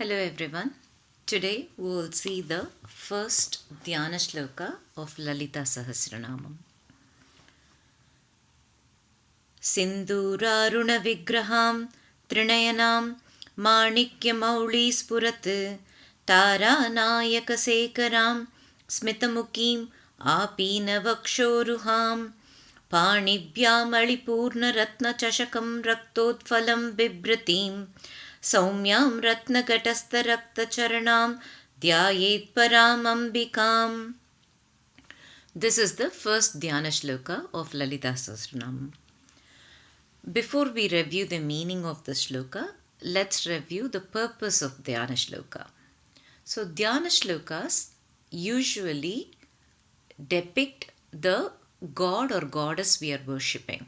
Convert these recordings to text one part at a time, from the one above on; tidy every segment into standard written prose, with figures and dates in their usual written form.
Hello everyone. Today we will see the first Dhyana Shloka of Lalita Sahasranamam. Sindhuraruna Vigraham Trinayanam Manikya Spurat Tara Nayaka Sekaram Smitamukim Apina Vakshoruham Panibhyam Alipurna Ratna Chashakam Raktotphalam Bibratim Saumyam Ratna Gatastha Rakta Charanam Dhyayet Param Ambikam. This is the first Dhyana Shloka of Lalita Sahasranam. Before we review the meaning of the shloka, let's review the purpose of Dhyana Shloka. So, Dhyana Shlokas usually depict the god or goddess we are worshipping.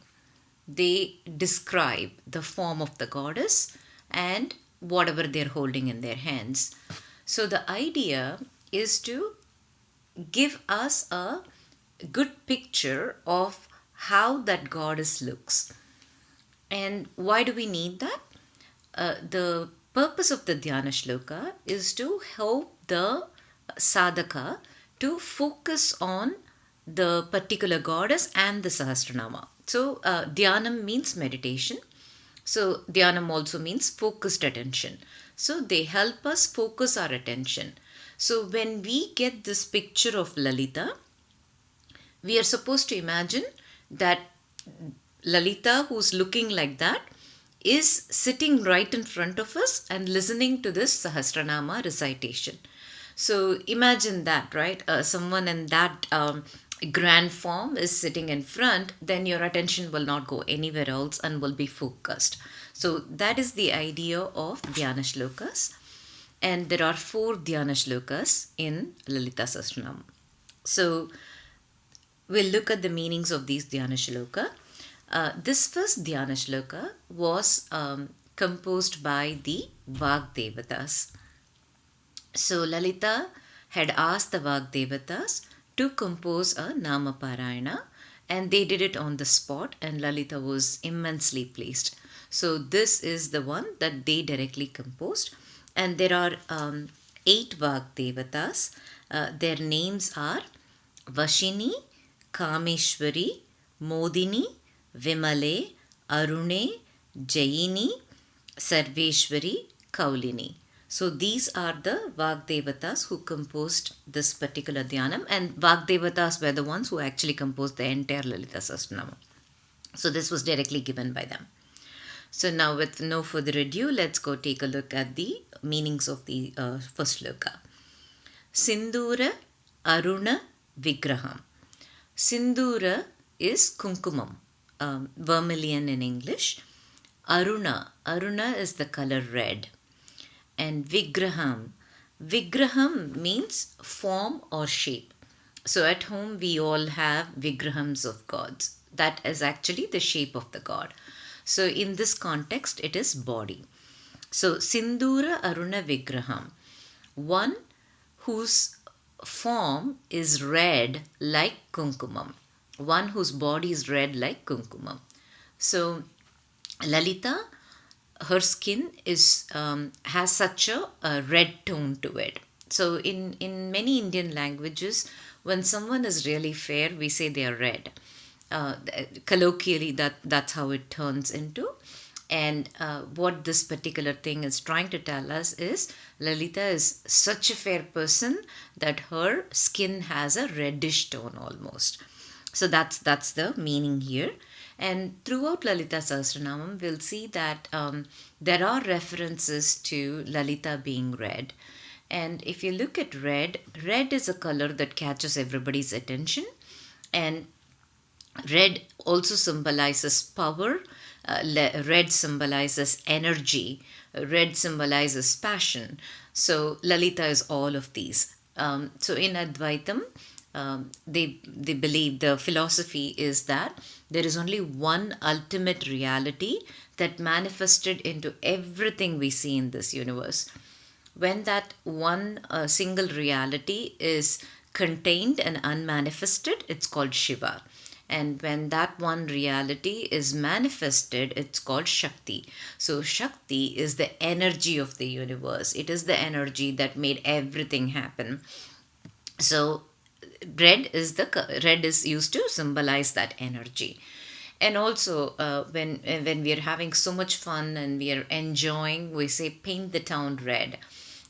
They describe the form of the goddess and whatever they're holding in their hands. So, the idea is to give us a good picture of how that goddess looks. And why do we need that? The purpose of the Dhyana Shloka is to help the sadhaka to focus on the particular goddess and the Sahasranama. So, Dhyanam means meditation. So, Dhyanam also means focused attention. So, they help us focus our attention. So, when we get this picture of Lalita, we are supposed to imagine that Lalita, who's looking like that, is sitting right in front of us and listening to this Sahasranama recitation. So imagine that, right? Someone in that grand form is sitting in front, then your attention will not go anywhere else and will be focused. So that is the idea of Dhyana Shlokas. And there are 4 Dhyana Shlokas in Lalita Sahasranam. So we'll look at the meanings of these Dhyana Shloka. This first Dhyana Shloka was composed by the Vagdevatas. So Lalita had asked the Vagdevatas to compose a Namaparayana, and they did it on the spot, and Lalita was immensely pleased. So this is the one that they directly composed, and there are 8 Vagdevatas. Their names are Vashini, Kameshwari, Modini, Vimale, Arune, Jayini, Sarveshwari, Kaulini. So these are the Vagdevatas who composed this particular Dhyanam, and Vagdevatas were the ones who actually composed the entire Lalita Sahasranama. So this was directly given by them. So now with no further ado, let's go take a look at the meanings of the first shloka. Sindhura Aruna Vigraham. Sindhura is kumkumam, vermilion in English. Aruna is the color red. And Vigraham means form or shape. So at home we all have Vigrahams of gods. That is actually the shape of the god. So in this context it is body. So Sindhura Aruna Vigraham, one whose form is red like kumkumam, one whose body is red like kumkumam. So Lalita, her skin is has such a red tone to it. So in many Indian languages, when someone is really fair, we say they are red. Colloquially, that's how it turns into. And what this particular thing is trying to tell us is Lalita is such a fair person that her skin has a reddish tone almost. So that's the meaning here. And throughout Lalita Sahasranamam, we'll see that there are references to Lalita being red. And if you look at red is a color that catches everybody's attention. And red also symbolizes power. Red symbolizes energy. Red symbolizes passion. So Lalita is all of these. So in Advaitam, they believe, the philosophy is that there is only one ultimate reality that manifested into everything we see in this universe. When that one single reality is contained and unmanifested, it's called Shiva. And when that one reality is manifested, it's called Shakti. So, Shakti is the energy of the universe, it is the energy that made everything happen. So, red is used to symbolize that energy. And also, when we are having so much fun and we are enjoying, we say paint the town red.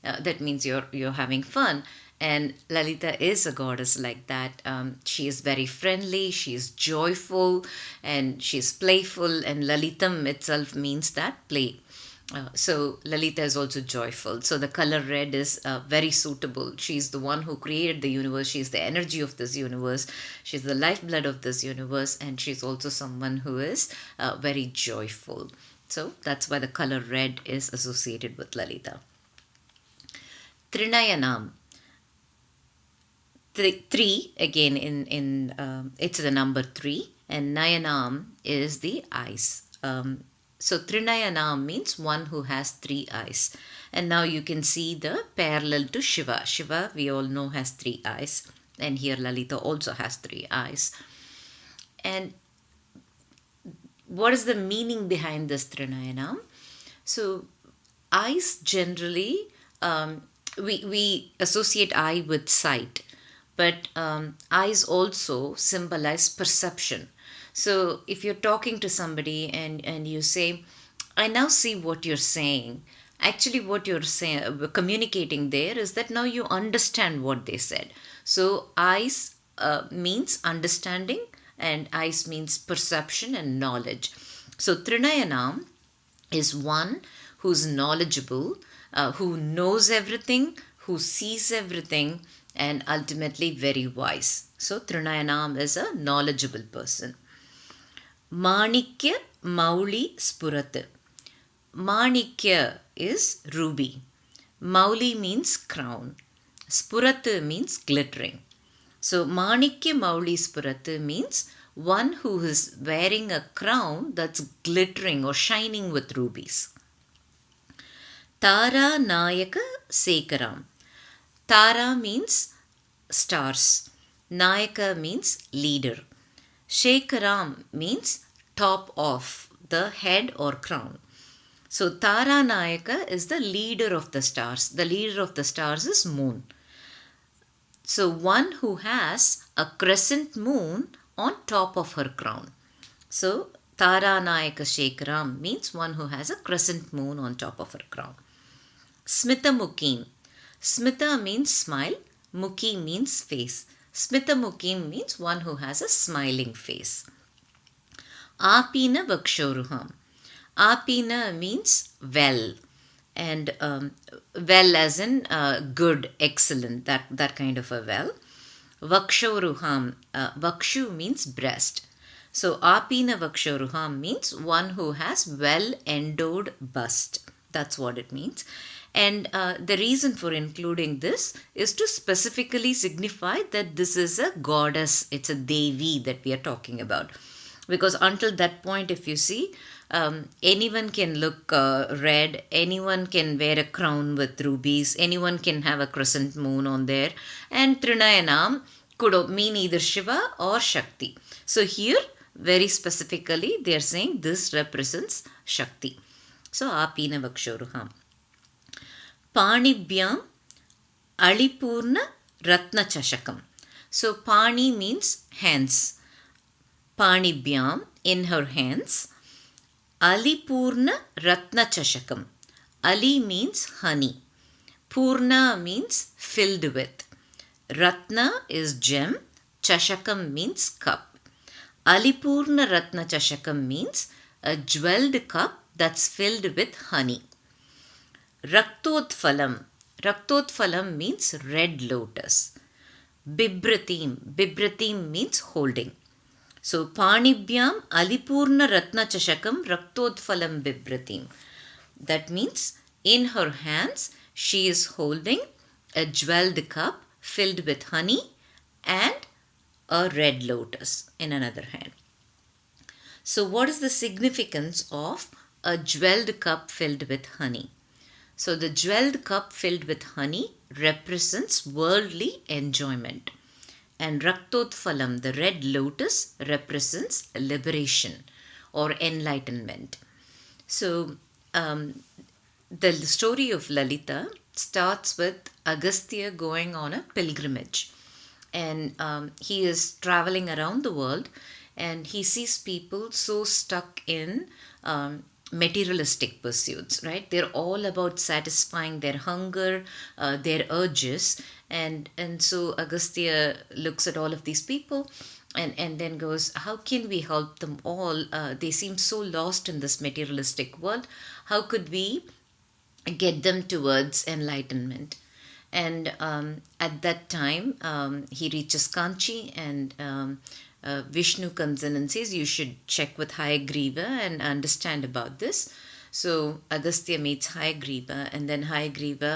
That means you're having fun. And Lalita is a goddess like that. She is very friendly, she is joyful, and she's playful. And Lalitam itself means that play. So Lalita is also joyful. So the color red is very suitable. She's the one who created the universe. She's the energy of this universe. She's the lifeblood of this universe, and she's also someone who is very joyful. So that's why the color red is associated with Lalita. Trinayanam. Three again in it's the number three, and Nayanam is the eyes. So Trinayanam means one who has three eyes. And now you can see the parallel to Shiva. Shiva, we all know, has three eyes. And here Lalita also has three eyes. And what is the meaning behind this Trinayanam? So eyes generally, we associate eye with sight. But eyes also symbolize perception. So if you're talking to somebody and you say, I now see what you're saying, actually what you're saying, communicating there is that now you understand what they said. So eyes means understanding, and eyes means perception and knowledge. So Trinayanam is one who's knowledgeable, who knows everything, who sees everything, and ultimately very wise. So Trinayanam is a knowledgeable person. Manikya Mauli Spurat. Manikya is ruby. Mauli means crown. Spurat means glittering. So Manikya Mauli Spurat means one who is wearing a crown that's glittering or shining with rubies. Tara Nayaka Sekaram. Tara means stars. Nayaka means leader. Shekaram means top of, the head or crown. So Tara Nayaka is the leader of the stars. The leader of the stars is moon. So one who has a crescent moon on top of her crown. So Tara Nayaka Shekaram means one who has a crescent moon on top of her crown. Smita Mukim. Smita means smile. Mukhi means face. Smita Mukim means one who has a smiling face. Apina Vakshoruham. Apina means well, and well as in good, excellent, that kind of a well. Vakshoruham. Vakshu means breast. So Apina Vakshoruham means one who has well endowed bust. That's what it means. And the reason for including this is to specifically signify that this is a goddess, it's a Devi that we are talking about. Because until that point, if you see, anyone can look red, anyone can wear a crown with rubies, anyone can have a crescent moon on there, and Trinayanam could mean either Shiva or Shakti. So here, very specifically, they are saying this represents Shakti. So Apina Vakshoruham. Panibhyam Alipurna Ratna Chashakam. So Pani means hands. Panibhyam, in her hands. Alipurna Ratna Chashakam. Ali means honey. Purna means filled with. Ratna is gem. Chashakam means cup. Alipurna Ratna Chashakam means a jeweled cup that's filled with honey. Raktotphalam. Raktotphalam means red lotus. Bibratim. Bibratim means holding. So Panibhyam Alipurna Ratna Chashakam Raktotphalam Bibratim. That means in her hands she is holding a jeweled cup filled with honey and a red lotus in another hand. So what is the significance of a jeweled cup filled with honey? So the jeweled cup filled with honey represents worldly enjoyment. and Raktotphalam, the red lotus, represents liberation or enlightenment. So, the story of Lalita starts with Agastya going on a pilgrimage, and he is traveling around the world, and he sees people so stuck in materialistic pursuits, right? They're all about satisfying their hunger, their urges, and so Agastya looks at all of these people and then goes, how can we help them all? They seem so lost in this materialistic world. How could we get them towards enlightenment? And at that time, he reaches Kanchi, and Vishnu comes in and says, you should check with Hayagriva and understand about this. So Agastya meets Hayagriva, and then Hayagriva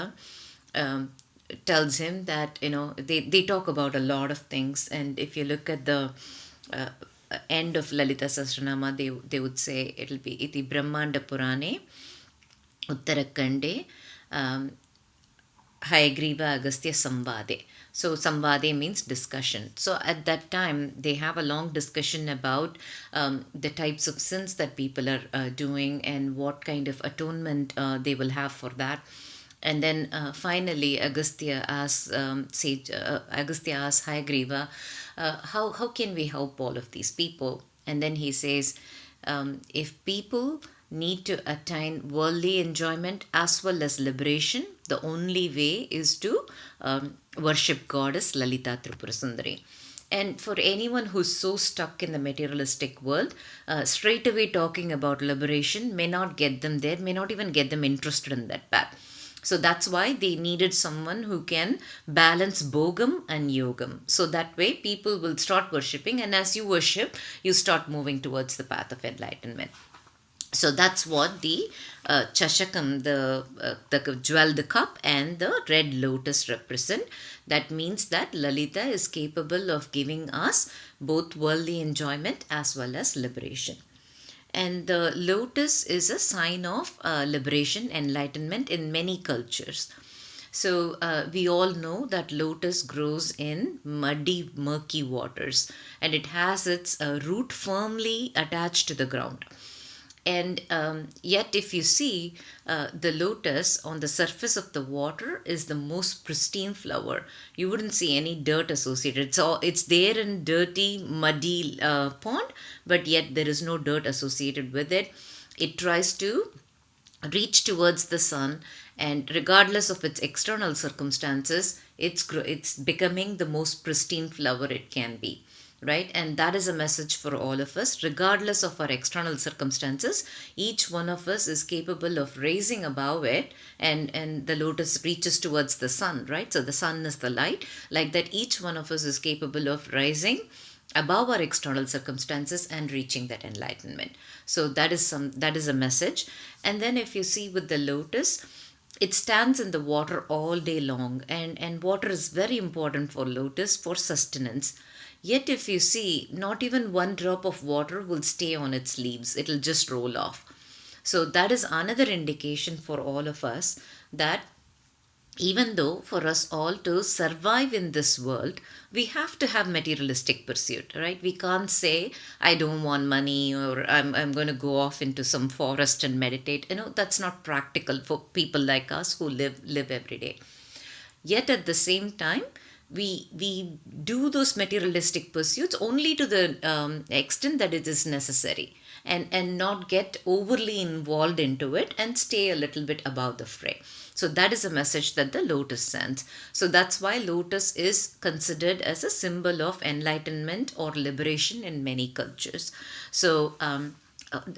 tells him that, they talk about a lot of things. And if you look at the end of Lalita Sahasranama, they would say it'll be Iti Brahmanda Purane Uttarakande Hayagriva Agastya Samvade. So Samvade means discussion. So at that time, they have a long discussion about the types of sins that people are doing and what kind of atonement they will have for that. And then finally, Agastya asks Hayagriva, how can we help all of these people? And then he says, if people need to attain worldly enjoyment as well as liberation, the only way is to worship goddess Lalita Tripura Sundari. And for anyone who's so stuck in the materialistic world, straight away talking about liberation may not get them there, may not even get them interested in that path. So that's why they needed someone who can balance bhogam and yogam. So that way people will start worshipping, and as you worship, you start moving towards the path of enlightenment. So that's what the chashakam, the jeweled cup, and the red lotus represent. That means that Lalita is capable of giving us both worldly enjoyment as well as liberation. And the lotus is a sign of liberation, enlightenment in many cultures. So we all know that lotus grows in muddy, murky waters, and it has its root firmly attached to the ground. And yet, if you see, the lotus on the surface of the water is the most pristine flower. You wouldn't see any dirt associated. It's there in dirty, muddy pond, but yet there is no dirt associated with it. It tries to reach towards the sun, and regardless of its external circumstances, it's becoming the most pristine flower it can be. Right? And that is a message for all of us. Regardless of our external circumstances, each one of us is capable of raising above it, and the lotus reaches towards the sun, right? So the sun is the light. Like that, each one of us is capable of rising above our external circumstances and reaching that enlightenment. So that is a message. And then if you see with the lotus, it stands in the water all day long, and water is very important for lotus for sustenance. Yet if you see, not even one drop of water will stay on its leaves. It'll just roll off. So that is another indication for all of us that even though for us all to survive in this world, we have to have materialistic pursuit, right? We can't say, I don't want money, or I'm going to go off into some forest and meditate. That's not practical for people like us who live every day. Yet at the same time, we do those materialistic pursuits only to the extent that it is necessary, and not get overly involved into it and stay a little bit above the fray. So that is a message that the lotus sends. So that's why lotus is considered as a symbol of enlightenment or liberation in many cultures. So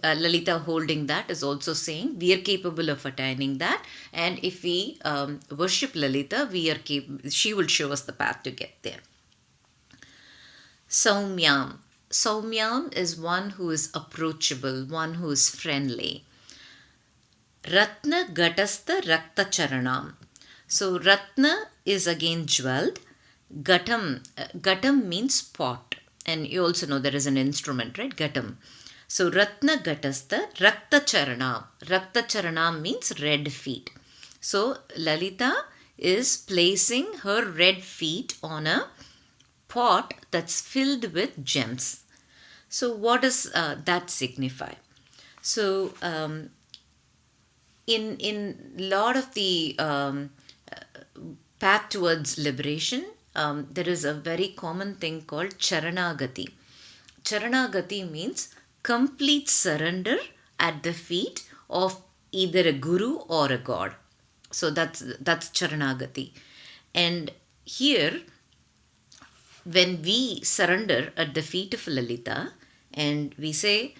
Lalita holding that is also saying we are capable of attaining that, and if we worship Lalita, she will show us the path to get there. Saumyam. Saumyam is one who is approachable, one who is friendly. Ratna Gatastha Rakta Charanam. So Ratna is again jeweled. Gatam means pot, and you also know there is an instrument, right? Gatam. So Ratna Gatastha Rakta Charanam. Rakta Charanam means red feet. So Lalita is placing her red feet on a pot that's filled with gems. So, what does that signify? So, in lot of the path towards liberation, there is a very common thing called Charanagati. Charanagati means complete surrender at the feet of either a guru or a god. So that's Charanagati. And here, when we surrender at the feet of Lalita and we say,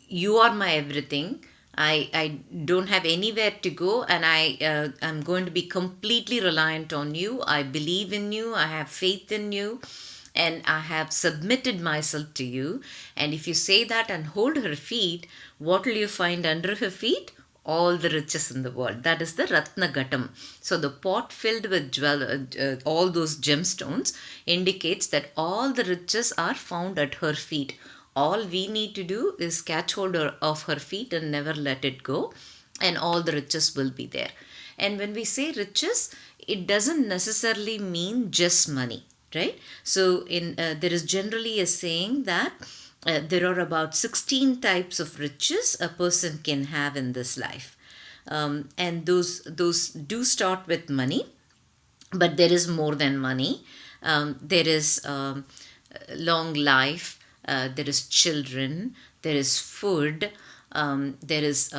you are my everything, I don't have anywhere to go, and I'm going to be completely reliant on you. I believe in you, I have faith in you, and I have submitted myself to you. And if you say that and hold her feet, what will you find under her feet? All the riches in the world. That is the Ratna Ghatam. So the pot filled with all those gemstones indicates that all the riches are found at her feet. All we need to do is catch hold of her feet and never let it go, and all the riches will be there. And when we say riches, it doesn't necessarily mean just money, right? So there is generally a saying that there are about 16 types of riches a person can have in this life. And those do start with money, but there is more than money. There is long life, there is children, there is food, there is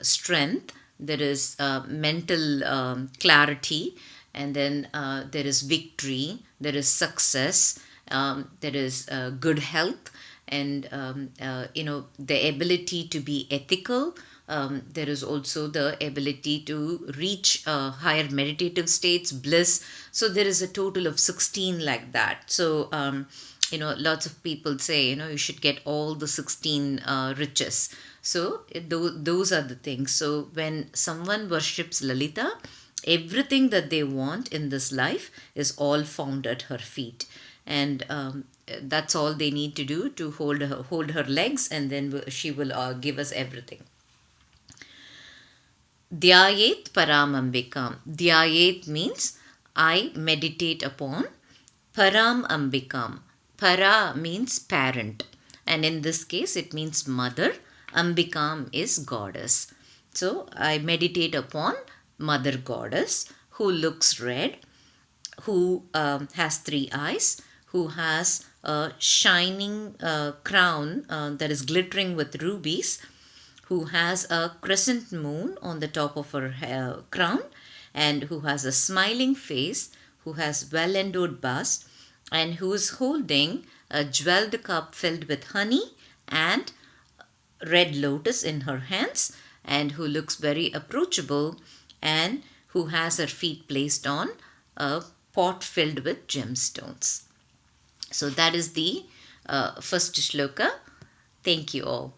strength, there is mental clarity, and then there is victory, there is success, there is good health, and the ability to be ethical. There is also the ability to reach higher meditative states, bliss. So there is a total of 16 like that. So lots of people say you should get all the 16 riches. So those are the things. So when someone worships Lalita, everything that they want in this life is all found at her feet. And that's all they need to do, to hold her legs, and then she will give us everything. Dhyayet Param Ambikam. Dhyayet means I meditate upon. Param Ambikam. Para means parent, and in this case it means mother. Ambikam is goddess. So I meditate upon Mother Goddess, who looks red, who has 3 eyes, who has a shining crown that is glittering with rubies, who has a crescent moon on the top of her crown, and who has a smiling face, who has well endowed bust, and who is holding a jeweled cup filled with honey and red lotus in her hands, and who looks very approachable, and who has her feet placed on a pot filled with gemstones. So that is the first shloka. Thank you all.